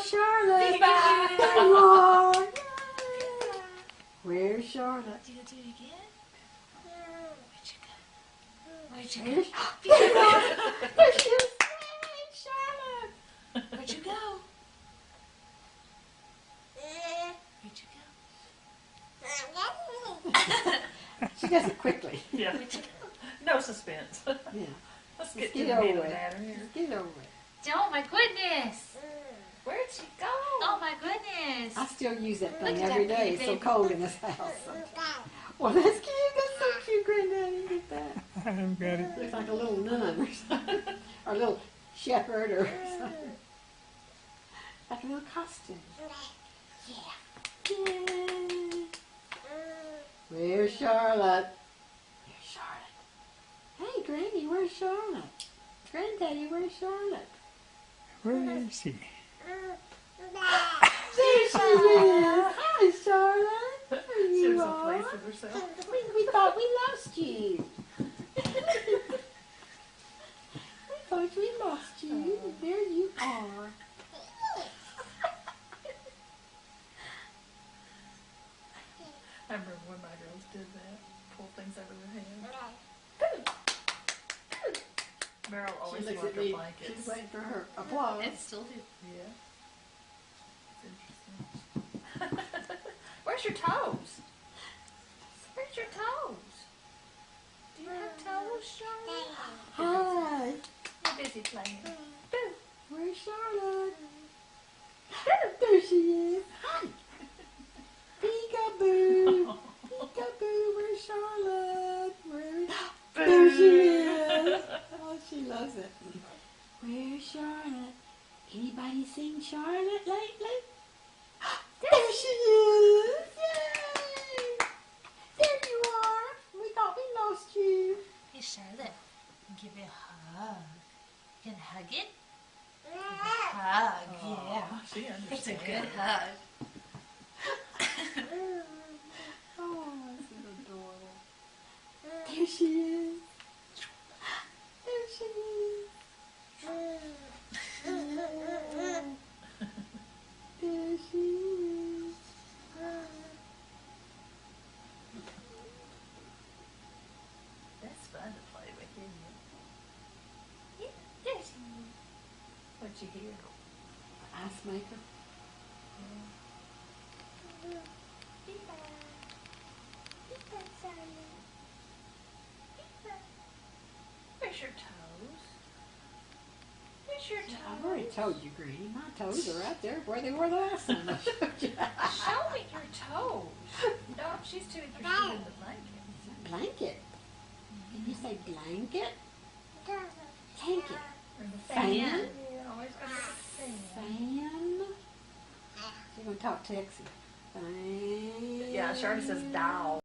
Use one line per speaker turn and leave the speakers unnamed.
Charlotte.
Bye.
There you are. Yeah. Where's Charlotte?
Do you do it again? Where'd you go?
There you are. There she is. Hey, Charlotte.
Where'd you go? Where'd you go?
She does it quickly.
Yeah. No suspense.
Yeah.
Let's
Let's
get to
get
the
over
meat of the
it.
matter here.
Let's get over it.
Oh my goodness.
Where'd she go?
Oh my goodness.
I still use that
Look
thing
at
every
that
day.
pretty
It's so
baby.
cold in this house. Well, that's cute. That's so cute, Granddaddy. Look at that.
I've got it.
Looks like a little nun or something. Or a little shepherd or something. Like a little costume. Yeah. Yay. Where's Charlotte? Where's Charlotte? Hey, Granny, where's Charlotte? Granddaddy, where's Charlotte?
Where is she?
There she is. Hi, Charlotte. There
She
you
was so
are.
pleased with herself.
We thought we lost you. We thought we lost you. There you are.
I remember when my girls did that. Pull things over their head. Meryl
She
always
looks
loved
at
her
me.
blankets.
She's waiting for her applause.
It's still do.
Yeah. It's interesting. Where's your toes? Where's your toes? Do you have toes, Charlotte?
Hi.
You're busy playing. Boo.
Where's Charlotte? There she is. Hi. Peekaboo. Peekaboo. Where's Charlotte? There she is. Oh, she loves it. Where's Charlotte? Anybody seen Charlotte lately? There she is. Yay. There you are. We thought we lost you.
Hey Charlotte, give it a hug. You can hug it? Hug, yeah.
Aw, she understands.
It's a good hug.
Oh, this is adorable. There she is. There she is. There she is.
That's fun to play with, isn't it?
Yeah, there she is.
What'd you hear?
Ice maker.
Where's your toes? Where's your
I've already
toes?
told you, Granny. My toes are right there where they were the last time I showed you.
Show me your toes. No, she's too interested in the blanket.
Blanket. Did you say blanket? Take it.
Or the
Fan.
Yeah, always got the fan.
Fan. You're going to talk Texas. Fan.
Yeah, she already says doll.